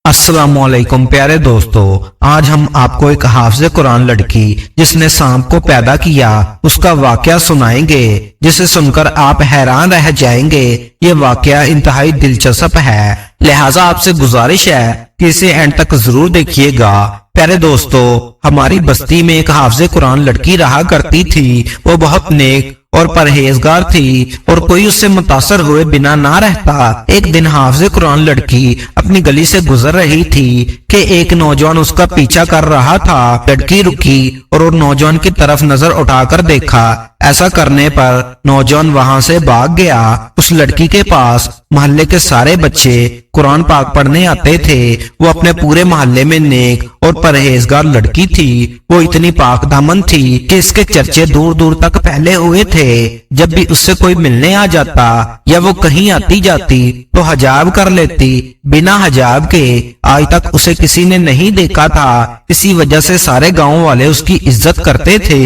السلام علیکم پیارے دوستو، آج ہم آپ کو ایک حافظ قرآن لڑکی جس نے سانپ کو پیدا کیا اس کا واقعہ سنائیں گے، جسے سن کر آپ حیران رہ جائیں گے۔ یہ واقعہ انتہائی دلچسپ ہے، لہٰذا آپ سے گزارش ہے کہ اسے اینڈ تک ضرور دیکھیے گا۔ پیارے دوستو، ہماری بستی میں ایک حافظ قرآن لڑکی رہا کرتی تھی۔ وہ بہت نیک اور پرہیزگار تھی اور کوئی اس سے متاثر ہوئے بنا نہ رہتا۔ ایک دن حافظ قرآن لڑکی اپنی گلی سے گزر رہی تھی کہ ایک نوجوان اس کا پیچھا کر رہا تھا۔ لڑکی رکی اور نوجوان کی طرف نظر اٹھا کر دیکھا۔ ایسا کرنے پر نوجوان وہاں سے بھاگ گیا۔ اس لڑکی کے پاس محلے کے سارے بچے قرآن پاک پڑھنے آتے تھے۔ وہ اپنے پورے محلے میں نیک اور پرہیزگار لڑکی تھی۔ وہ اتنی پاک دامن تھی کہ اس کے چرچے دور دور تک پھیلے ہوئے تھے۔ جب بھی اس سے کوئی ملنے آ جاتا یا وہ کہیں آتی جاتی تو حجاب کر لیتی، بنا حجاب کے۔ آج تک اسے کسی نے نہیں دیکھا تھا، اسی وجہ سے سارے گاؤں والے اس کی عزت کرتے تھے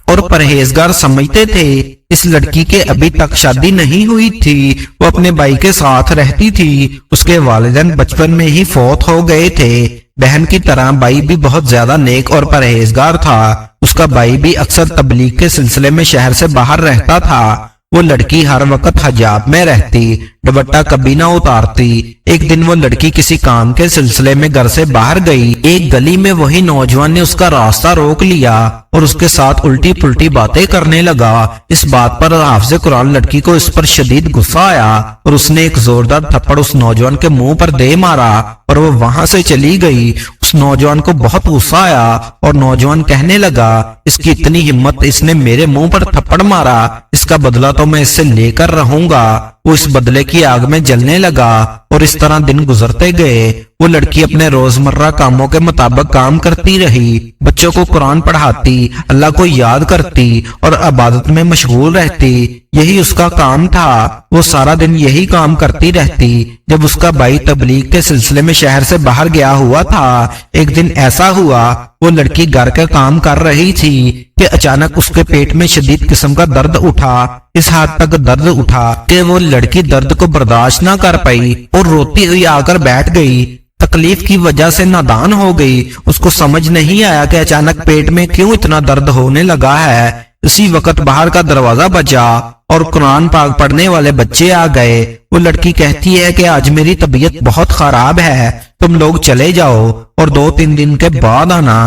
اور پرہیزگار سمجھتے تھے۔ اس لڑکی کے ابھی تک شادی نہیں ہوئی تھی۔ وہ اپنے بھائی کے ساتھ رہتی تھی۔ اس کے والدین بچپن میں ہی فوت ہو گئے تھے۔ بہن کی طرح بھائی بھی بہت زیادہ نیک اور پرہیزگار تھا۔ اس کا بھائی بھی اکثر تبلیغ کے سلسلے میں شہر سے باہر رہتا تھا۔ وہ لڑکی ہر وقت حجاب میں رہتی، دوپٹہ کبھی نہ اتارتی۔ ایک دن وہ لڑکی کسی کام کے سلسلے میں گھر سے باہر گئی۔ ایک گلی میں وہی نوجوان نے اس کا راستہ روک لیا اور اس کے ساتھ الٹی پلٹی باتیں کرنے لگا۔ اس بات پر حافظ قرآن لڑکی کو اس پر شدید غصہ آیا اور اس نے ایک زوردار تھپڑ اس نوجوان کے منہ پر دے مارا اور وہ وہاں سے چلی گئی۔ اس نوجوان کو بہت غصہ آیا اور نوجوان کہنے لگا، اس کی اتنی ہمت، اس نے میرے منہ پر تھپڑ مارا، اس کا بدلہ تو میں اس سے لے کر رہوں گا۔ وہ اس بدلے کی آگ میں جلنے لگا اور اس طرح دن گزرتے گئے۔ وہ لڑکی اپنے روزمرہ کاموں کے مطابق کام کرتی رہی، بچوں کو قرآن پڑھاتی، اللہ کو یاد کرتی اور عبادت میں مشغول رہتی۔ یہی اس کا کام تھا۔ وہ سارا دن یہی کام کرتی رہتی۔ جب اس کا بھائی تبلیغ کے سلسلے میں شہر سے باہر گیا ہوا تھا، ایک دن ایسا ہوا، وہ لڑکی گھر کا کام کر رہی تھی کہ اچانک اس کے پیٹ میں شدید قسم کا درد اٹھا۔ اس حد تک درد اٹھا کہ وہ لڑکی درد کو برداشت نہ کر پائی اور روتی ہوئی آ کر بیٹھ گئی۔ تکلیف کی وجہ سے نادان ہو گئی۔ اس کو سمجھ نہیں آیا کہ اچانک پیٹ میں کیوں اتنا درد ہونے لگا ہے۔ اسی وقت باہر کا دروازہ بجا اور قرآن پاک پڑھنے والے بچے آ گئے۔ وہ لڑکی کہتی ہے کہ آج میری طبیعت بہت خراب ہے، تم لوگ چلے جاؤ اور 2-3 دن کے بعد آنا،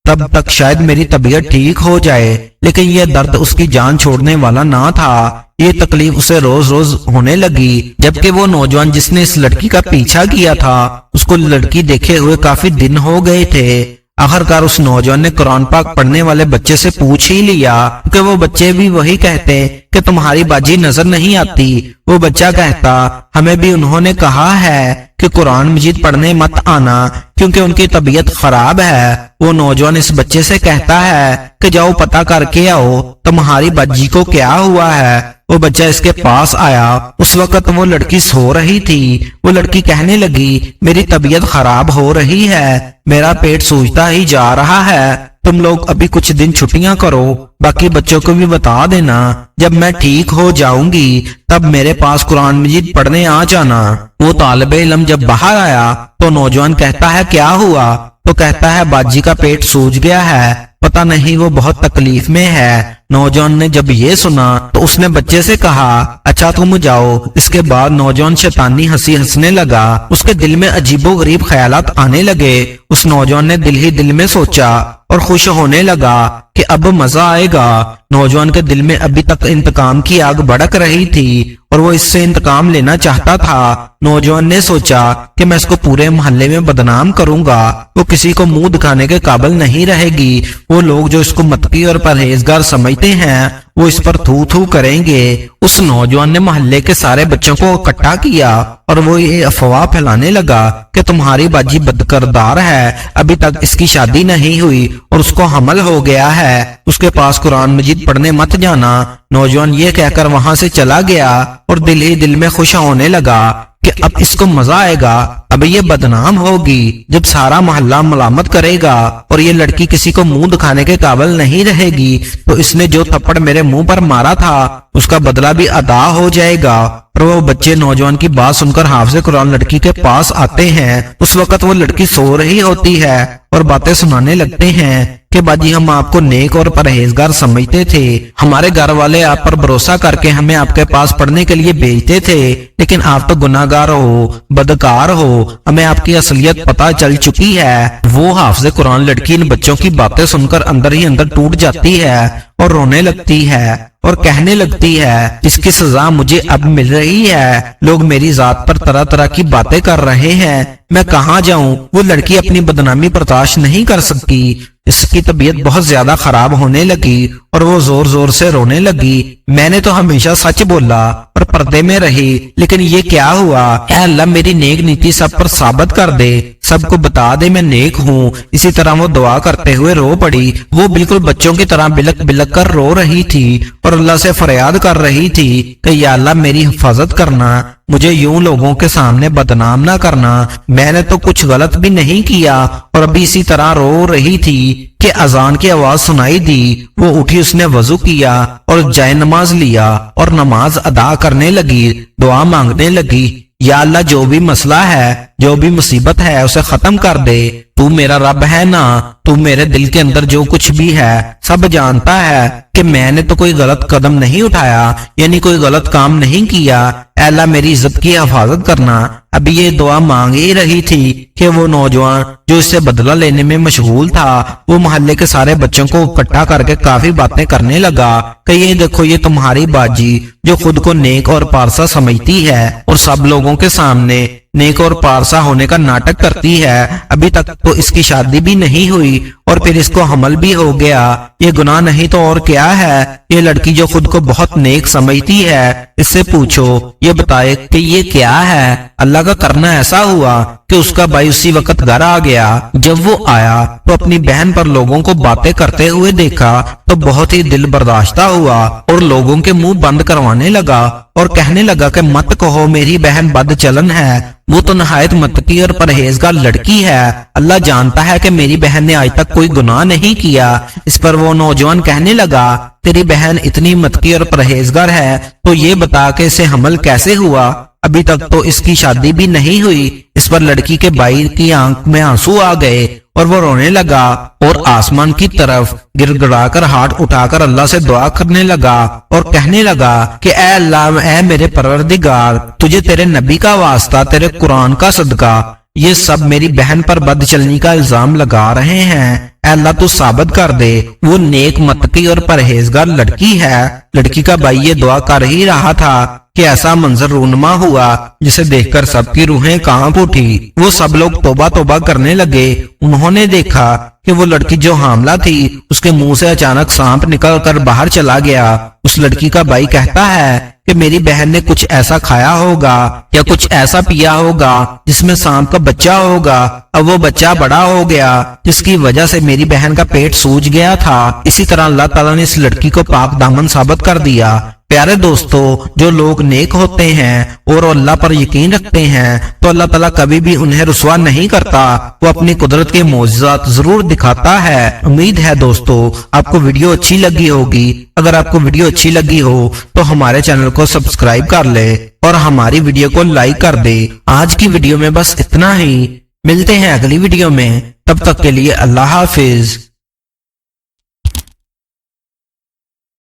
تب تک شاید میری طبیعت ٹھیک ہو جائے۔ لیکن یہ درد اس کی جان چھوڑنے والا نہ تھا۔ یہ تکلیف اسے روز روز ہونے لگی، جبکہ وہ نوجوان جس نے اس لڑکی کا پیچھا کیا تھا، اس کو لڑکی دیکھے ہوئے کافی دن ہو گئے تھے۔ آخرکار اس نوجوان نے قرآن پاک پڑھنے والے بچے سے پوچھ ہی لیا کہ وہ بچے بھی وہی کہتے کہ تمہاری باجی نظر نہیں آتی۔ وہ بچہ کہتا، ہمیں بھی انہوں نے کہا ہے کہ قرآن مجید پڑھنے مت آنا کیونکہ ان کی طبیعت خراب ہے۔ وہ نوجوان اس بچے سے کہتا ہے کہ جاؤ پتہ کر کے آؤ تمہاری باجی کو کیا ہوا ہے۔ وہ بچہ اس کے پاس آیا۔ اس وقت وہ لڑکی سو رہی تھی۔ وہ لڑکی کہنے لگی، میری طبیعت خراب ہو رہی ہے، میرا پیٹ سوجتا ہی جا رہا ہے، تم لوگ ابھی کچھ دن چھٹیاں کرو، باقی بچوں کو بھی بتا دینا، جب میں ٹھیک ہو جاؤں گی تب میرے پاس قرآن مجید پڑھنے آ جانا۔ وہ طالب علم جب باہر آیا تو نوجوان کہتا ہے کیا ہوا؟ تو کہتا ہے باجی کا پیٹ سوج گیا ہے، پتہ نہیں وہ بہت تکلیف میں ہے۔ نوجوان نے جب یہ سنا تو اس نے بچے سے کہا، اچھا تم جاؤ۔ اس کے بعد نوجوان شیطانی ہنسی ہنسنے لگا۔ اس کے دل میں عجیب و غریب خیالات آنے لگے۔ اس نوجوان نے دل ہی دل میں سوچا اور خوش ہونے لگا کہ اب مزہ آئے گا۔ نوجوان کے دل میں ابھی تک انتقام کی آگ بھڑک رہی تھی اور وہ اس سے انتقام لینا چاہتا تھا۔ نوجوان نے سوچا کہ میں اس کو پورے محلے میں بدنام کروں گا، وہ کسی کو منہ دکھانے کے قابل نہیں رہے گی۔ وہ لوگ جو اس کو متقی اور پرہیزگار سمجھتے ہیں وہ اس پر تھو تھو کریں گے۔ اس نوجوان نے محلے کے سارے بچوں کو اکٹھا کیا اور وہ یہ افواہ پھیلانے لگا کہ تمہاری باجی بدکردار ہے، ابھی تک اس کی شادی نہیں ہوئی اور اس کو حمل ہو گیا ہے، اس کے پاس قرآن مجید پڑھنے مت جانا۔ نوجوان یہ کہہ کر وہاں سے چلا گیا اور دل ہی دل میں خوش ہونے لگا کہ اب اس کو مزہ آئے گا, اب یہ بدنام ہوگی جب سارا محلہ ملامت کرے گا اور یہ لڑکی کسی کو منہ دکھانے کے قابل نہیں رہے گی تو اس نے جو تھپڑ میرے منہ پر مارا تھا اس کا بدلہ بھی ادا ہو جائے گا. اور وہ بچے نوجوان کی بات سن کر حافظ قرآن لڑکی کے پاس آتے ہیں. اس وقت وہ لڑکی سو رہی ہوتی ہے اور باتیں سنانے لگتے ہیں کہ باجی ہم آپ کو نیک اور پرہیزگار سمجھتے تھے, ہمارے گھر والے آپ پر بھروسہ کر کے ہمیں آپ کے پاس پڑھنے کے لیے بھیجتے تھے, لیکن آپ تو گناہگار ہو, بدکار ہو, ہمیں آپ کی اصلیت پتہ چل چکی ہے. وہ حافظ قرآن لڑکی ان بچوں کی باتیں سن کر اندر ہی اندر ٹوٹ جاتی ہے اور رونے لگتی ہے اور کہنے لگتی ہے اس کی سزا مجھے اب مل رہی ہے, لوگ میری ذات پر طرح طرح کی باتیں کر رہے ہیں, میں کہاں جاؤں. وہ لڑکی اپنی بدنامی برداشت نہیں کر سکتی, اس کی طبیعت بہت زیادہ خراب ہونے لگی اور وہ زور زور سے رونے لگی. میں نے تو ہمیشہ سچ بولا اور پردے میں رہی, لیکن یہ کیا ہوا؟ اے اللہ میری نیک نیتی سب پر ثابت کر دے, سب کو بتا دے میں نیک ہوں. اسی طرح وہ دعا کرتے ہوئے رو پڑی. وہ بالکل بچوں کی طرح بلک بلک کر رو رہی تھی اور اللہ سے فریاد کر رہی تھی کہ یا اللہ میری حفاظت کرنا, مجھے یوں لوگوں کے سامنے بدنام نہ کرنا, میں نے تو کچھ غلط بھی نہیں کیا. اور ابھی اسی طرح رو رہی تھی کہ اذان کی آواز سنائی دی. وہ اٹھی, اس نے وضو کیا اور جائے نماز لیا اور نماز ادا کرنے لگی, دعا مانگنے لگی. یا اللہ جو بھی مسئلہ ہے, جو بھی مصیبت ہے اسے ختم کر دے, تو میرا رب ہے نا, تو میرے دل کے اندر جو کچھ بھی ہے سب جانتا ہے کہ میں نے تو کوئی غلط قدم نہیں اٹھایا, یعنی کوئی غلط کام نہیں کیا. اے اللہ میری عزت کی حفاظت کرنا. ابھی یہ دعا مانگ ہی رہی تھی کہ وہ نوجوان جو اس سے بدلہ لینے میں مشغول تھا وہ محلے کے سارے بچوں کو اکٹھا کر کے کافی باتیں کرنے لگا کہ یہ دیکھو یہ تمہاری باجی جو خود کو نیک اور پارسا سمجھتی ہے اور سب لوگوں کے سامنے نیک اور پارسا ہونے کا ناٹک کرتی ہے. ابھی تک تو اس کی شادی بھی نہیں ہوئی اور پھر اس کو حمل بھی ہو گیا. یہ گناہ نہیں تو اور کیا ہے؟ یہ لڑکی جو خود کو بہت نیک سمجھتی ہے, اس سے پوچھو یہ بتائے کہ یہ کیا ہے. اللہ کا کرنا ایسا ہوا کہ اس کا بھائی اسی وقت گھر آ گیا. جب وہ آیا تو اپنی بہن پر لوگوں کو باتیں کرتے ہوئے دیکھا تو بہت ہی دل برداشتہ ہوا اور لوگوں کے منہ بند کروانے لگا اور کہنے لگا کہ مت کہو میری بہن بد چلن ہے, وہ تو نہایت متقی اور پرہیزگار لڑکی ہے. اللہ جانتا ہے کہ میری بہن نے آج تک کوئی گناہ نہیں کیا. اس پر وہ نوجوان کہنے لگا تیری بہن اتنی متقی اور پرہیزگار ہے تو یہ بتا کہ اسے حمل کیسے ہوا؟ ابھی تک تو اس کی شادی بھی نہیں ہوئی. اس پر لڑکی کے بھائی کی آنکھ میں آنسو آ گئے اور وہ رونے لگا اور آسمان کی طرف گر گڑا کر ہاتھ اٹھا کر اللہ سے دعا کرنے لگا اور کہنے لگا کہ اے اللہ, اے میرے پروردگار, تجھے تیرے نبی کا واسطہ, تیرے قرآن کا صدقہ, یہ سب میری بہن پر بد چلنی کا الزام لگا رہے ہیں. اے اللہ تو ثابت کر دے وہ نیک متقی اور پرہیزگار لڑکی ہے. لڑکی کا بھائی یہ دعا کر ہی رہا تھا کہ ایسا منظر رونما ہوا جسے دیکھ کر سب کی روحیں کانپ اٹھی. وہ سب لوگ توبہ توبہ کرنے لگے. انہوں نے دیکھا کہ وہ لڑکی جو حاملہ تھی اس کے منہ سے اچانک سانپ نکل کر باہر چلا گیا. اس لڑکی کا بھائی کہتا ہے کہ میری بہن نے کچھ ایسا کھایا ہوگا یا کچھ ایسا پیا ہوگا جس میں سانپ کا بچہ ہوگا. اب وہ بچہ بڑا ہو گیا جس کی وجہ سے میری بہن کا پیٹ سوج گیا تھا. اسی طرح اللہ تعالیٰ نے اس لڑکی کو پاک دامن ثابت کر دیا. پیارے دوستو, جو لوگ نیک ہوتے ہیں اور اللہ پر یقین رکھتے ہیں تو اللہ تعالیٰ کبھی بھی انہیں رسوا نہیں کرتا. وہ اپنی قدرت کے معجزات ضرور دکھاتا ہے. امید ہے دوستو آپ کو ویڈیو اچھی لگی ہوگی. اگر آپ کو ویڈیو اچھی لگی ہو تو ہمارے چینل کو سبسکرائب کر لے اور ہماری ویڈیو کو لائک کر دے. آج کی ویڈیو میں بس اتنا ہی. ملتے ہیں اگلی ویڈیو میں, تب تک کے لیے اللہ حافظ.